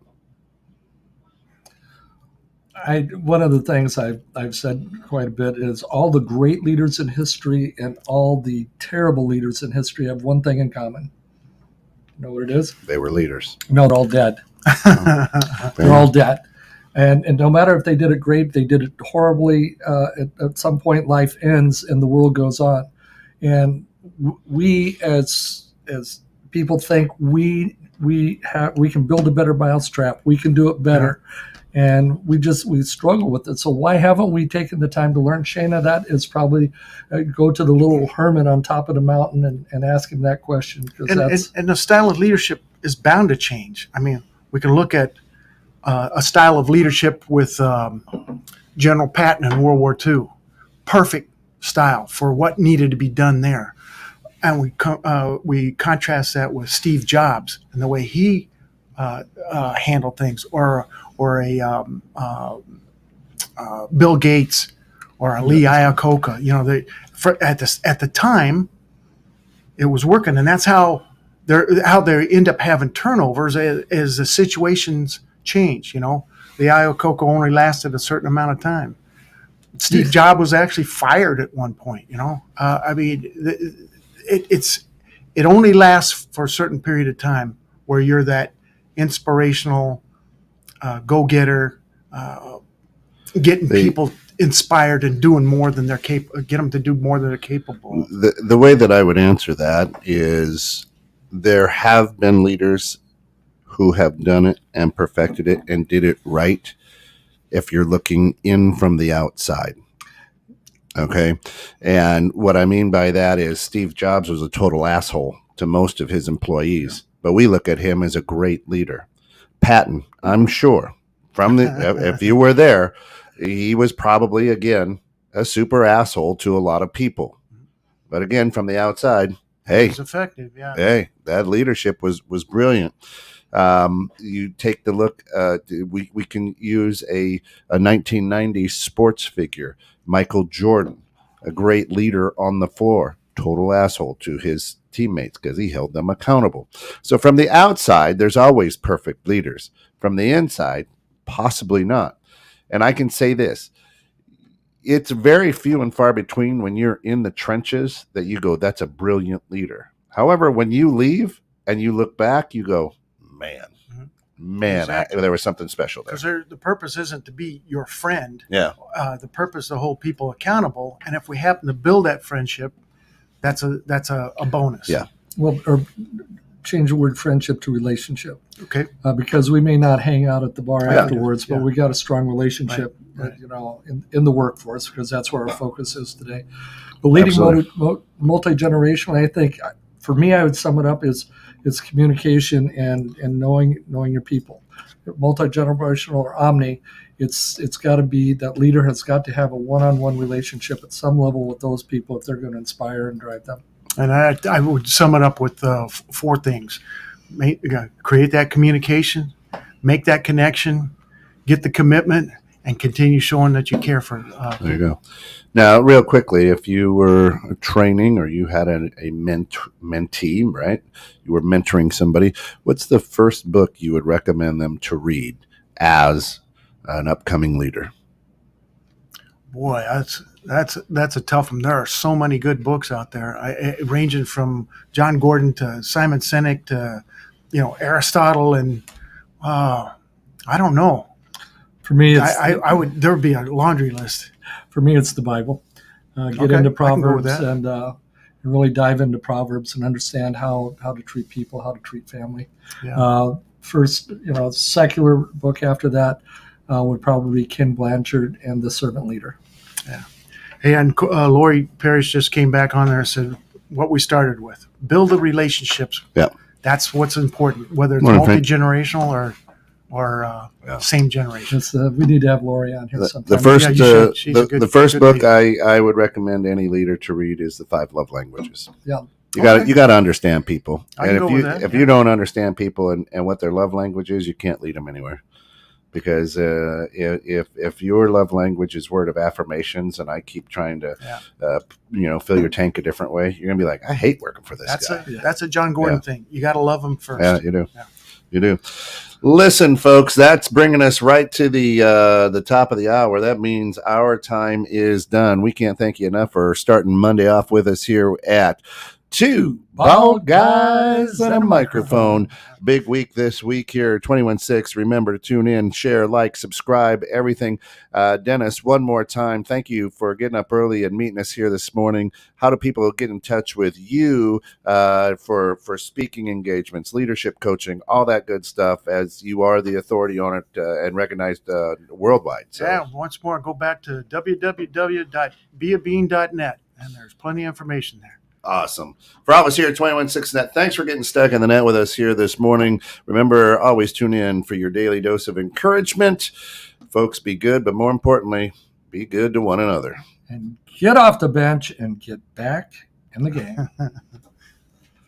One of the things I've said quite a bit is all the great leaders in history and all the terrible leaders in history have one thing in common. You know what it is? They were leaders. No, they're all dead. They're all dead. And no matter if they did it great, they did it horribly. At some point, life ends and the world goes on. And we, as people, think we can build a better mousetrap. We can do it better, and we struggle with it. So why haven't we taken the time to learn? Shana, that is probably go to the little hermit on top of the mountain and ask him that question, because and the style of leadership is bound to change. I mean, we can look at a style of leadership with General Patton in World War II. Perfect style for what needed to be done there. And we contrast that with Steve Jobs and the way he handled things, or a Bill Gates or a Lee Iacocca. At the time, it was working, and that's how they end up having turnovers as the situations change. The Iacocca only lasted a certain amount of time. Steve Jobs was actually fired at one point. I mean, it only lasts for a certain period of time where you're that inspirational go-getter, getting people inspired and doing more than they're capable. Get them to do more than they're capable of. The way that I would answer that is there have been leaders who have done it and perfected it and did it right if you're looking in from the outside. Okay. And what I mean by that is Steve Jobs was a total asshole to most of his employees, but we look at him as a great leader. Patton, I'm sure if you were there, he was probably, again, a super asshole to a lot of people. But again, from the outside, hey, It was effective. Yeah. hey, that leadership was brilliant. You take the look, we can use a 1990s sports figure, Michael Jordan, a great leader on the floor, total asshole to his teammates because he held them accountable. So from the outside, there's always perfect leaders. From the inside, possibly not. And I can say this, it's very few and far between when you're in the trenches that you go, that's a brilliant leader. However, when you leave and you look back, you go, man, Exactly. there was something special there. Because the purpose isn't to be your friend. Yeah. The purpose is to hold people accountable. And if we happen to build that friendship, that's a bonus. Yeah. Well, or change the word friendship to relationship, Okay. because we may not hang out at the bar afterwards, but Yeah. we got a strong relationship, Right. in the workforce, because that's where our focus is today. But leading multi-generational, I think, for me, I would sum it up as it's communication and knowing your people. Multi-generational or omni, it's got to be that leader has got to have a one-on-one relationship at some level with those people if they're going to inspire and drive them. And I would sum it up with four things: create that communication, make that connection, get the commitment, and continue showing that you care for There you go. Now, real quickly, if you were training or you had a mentee, right? You were mentoring somebody. What's the first book you would recommend them to read as an upcoming leader? Boy, that's a tough one. There are so many good books out there, ranging from John Gordon to Simon Sinek to Aristotle, and I don't know. For me, it's I would there would be a laundry list. for me it's the Bible. Get Okay, into I can go with Proverbs that. and really dive into Proverbs and understand how to treat people, how to treat family. Yeah. First, secular book after that would probably be Ken Blanchard and The Servant Leader. Hey, and Lori Parrish just came back on there and said what we started with: build the relationships. Yeah. That's what's important, whether it's Well, multi-generational or Yeah. same generation. We need to have Lori on here The sometime. first, Yeah, you should. She's a good- the first good book leader. I would recommend any leader to read is The Five Love Languages. Yeah. You got Okay. you got to understand people, I can and go if with you that, if yeah. you don't understand people and what their love language is, you can't lead them anywhere. Because if your love language is word of affirmations, and I keep trying to fill your tank a different way, you're gonna be like, I hate working for this guy. That's a John Gordon thing. You got to love him first. Yeah, you do. Yeah. You do. Listen, folks, that's bringing us right to the top of the hour. That means our time is done. We can't thank you enough for starting Monday off with us here at Two Bald Guys and a Microphone. Big week this week here, 21.6. Remember to tune in, share, like, subscribe, everything. Dennis, one more time, thank you for getting up early and meeting us here this morning. How do people get in touch with you for speaking engagements, leadership coaching, all that good stuff, as you are the authority on it and recognized worldwide? So. Yeah, once more, go back to www.beabean.net, and there's plenty of information there. Awesome. For all of us here at 21.6 Net, thanks for getting stuck in the net with us here this morning. Remember, always tune in for your daily dose of encouragement. Folks, be good, but more importantly, be good to one another. And get off the bench and get back in the game.